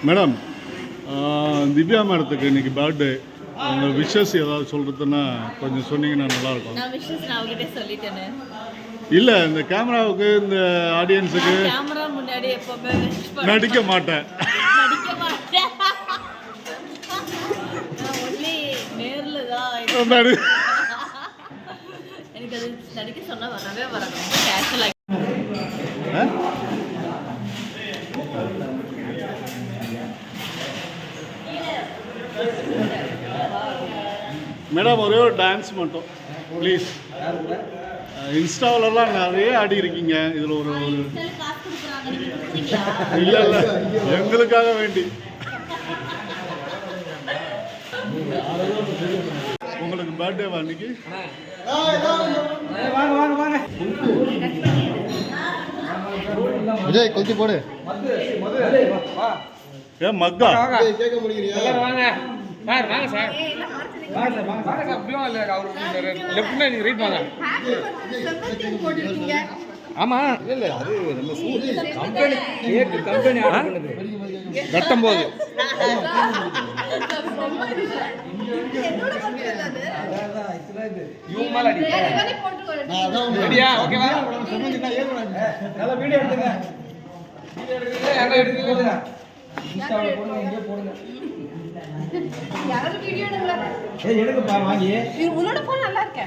Madam Divya மேடத்துக்கு இன்னைக்கு birthday, அவங்க விஷஸ் ஏதாவது சொல்றதுன்னா கொஞ்சம் சொன்னீங்கன்னா நல்லாயிருக்கும். நான் விஷஸ் நான் அவகிட்ட சொல்லிட்டேனே. இல்லை, இந்த கேமராவுக்கு இந்த ஆடியன்ஸுக்கு கேமரா முன்னாடி எப்பவுமே நடிக்க மாட்டேன். நடிக்க மாட்டேன். நான் ஒன்லி நேர்ல தான் எனக்கு அது நடிக்க சொன்னா வரவே வராது. ரொம்ப கேஷுவலா மேடம் ஒரே ஒரு டான்ஸ் மட்டும் ப்ளீஸ். இன்ஸ்டாவிலலாம் நிறைய ஆடி இருக்கீங்க, இதில் ஒரு இல்லை இல்லை எங்களுக்காக வேண்டி உங்களுக்கு பர்த்டேவா அன்னைக்கு? விஜய் கொஞ்சம் போடு. ஏன் மக்கா கேட்க முடியுறியா? வாங்க சார், வாங்க சார், வாங்க சார், வாங்க சார். அப்படிலாம் இல்லை, அவர் லெஃப்ட்ல நீங்க ரைட் வாங்க. ஆமா, இல்ல அது நம்ம கம்பெனி கேக் கம்பெனி ஆர்டர் பண்ணுது கட்டும் போது. யூ மேல அடி. ரெடியா? ஓகேவா? நல்ல வீடியோ எடுங்க. வீடியோ எடுங்க. இன்ஸ்டால போடுங்க, இங்க போடுங்க. யாராவது வீடியோ எடுங்களா? ஏய் எடுங்கப்பா, வாங்கி. உன்னோட போன் நல்லா இருக்கே.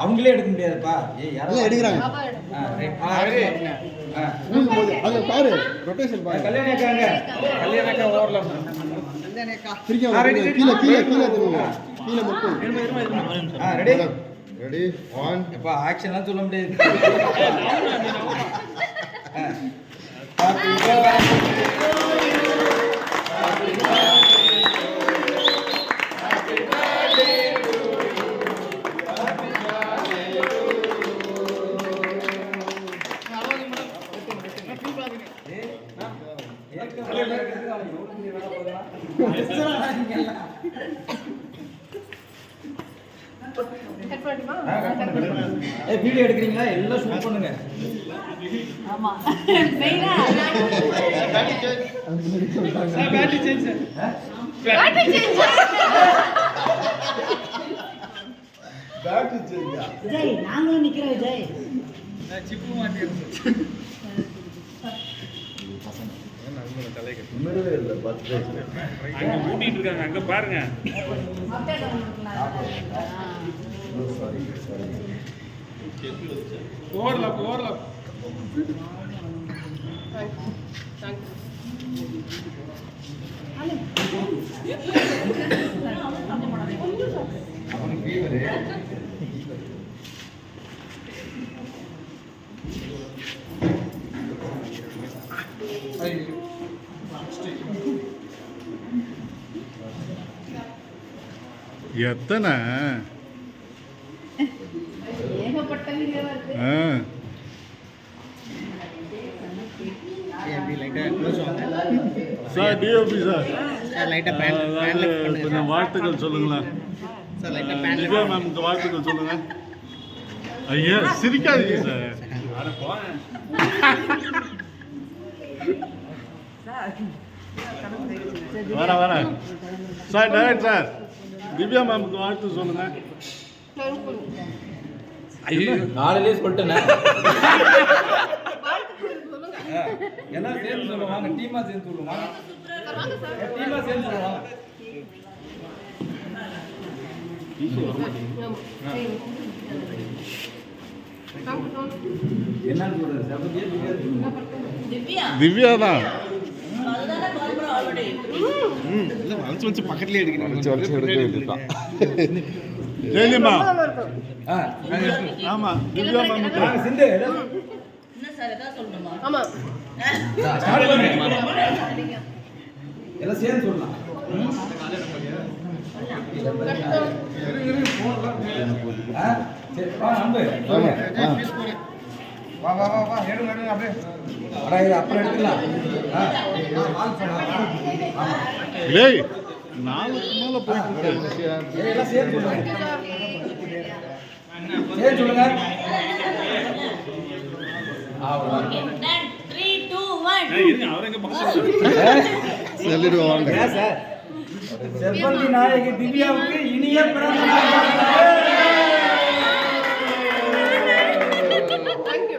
அவங்களே எடுக்க முடியாதுப்பா. ஏய் யாராவது எடுக்கறாங்க. ரெடி. அங்க பாரு, ரொட்டேஷன் பாரு. கல்யாணி அக்காங்க. கல்யாணி அக்கா ஓவர்ல. கல்யாணி அக்கா. கீழ கீழ கீழ திரும்புங்க. கீழ மட்டும். ரெடி. ரெடி 1. அப்பா ஆக்ஷன்லாம் சொல்ல முடியாது. வீடியோ எடுக்கிறீங்களா? எல்லாம் ஷூட் பண்ணுங்க. ஆமா மெயினா battery change sir. Battery change battery சேஞ்சா? விஜய் நாங்களும் நிக்கிறோம். விஜய் நான் சிப்பு மாட்டிருக்கேன். உண்மையிலே இல்ல பர்த்டே அங்க கூட்டிட்டு இருக்காங்க, அங்க பாருங்க. சாரி ஓவர்ல அவனுக்கு ஃபீவர். எத்தனை சார் டிஓபி சார் கொஞ்சம் வாழ்த்துக்கள் சொல்லுங்களேன். திவ்யா மேம்க்கு வாழ்த்துக்கள் சொல்லுங்க. ஐயா சிரிக்காதீங்க சார். வர சார் டைரக்ட் சார் திவ்யா மேம்க்கு வாழ்த்து சொல்லுங்க. நாளையிலே சொல்லிட்டேன். எல்லாம் சேர்ந்து சொல்லுவாங்க, டீமா சேர்ந்து சொல்லுவாங்க. டீமா சேர்ந்து சொல்லுவாங்க. என்ன சொல்றது? திவ்யா தான் பக்கத்துலயே எடுக்கிறேன். ஜெயலிமா. ஆமா திவ்யா மேம் சிந்து என்ன சார் ஏதாவது சொல்லணுமா? ஆமா எல்லாம் சேர்ந்து சொல்லலாம். சரி வா நம்பு. வா வா வா வா எடுங்க அப்படியே. அப்புறம் எடுத்துக்கலாம். டேய் நாளைக்கு மேல போயிட்டு எல்லாம் சேர்ந்து சொல்லுங்க. சேர்ந்து சொல்லுங்க. Okay, done. 3, 2, 1. சொல்லிடுவோம் வாங்க. ஏன் சார் செவ்வந்தி நாயகி திவ்யாவுக்கு இனிய பிறந்த நாள். தேங்க்யூ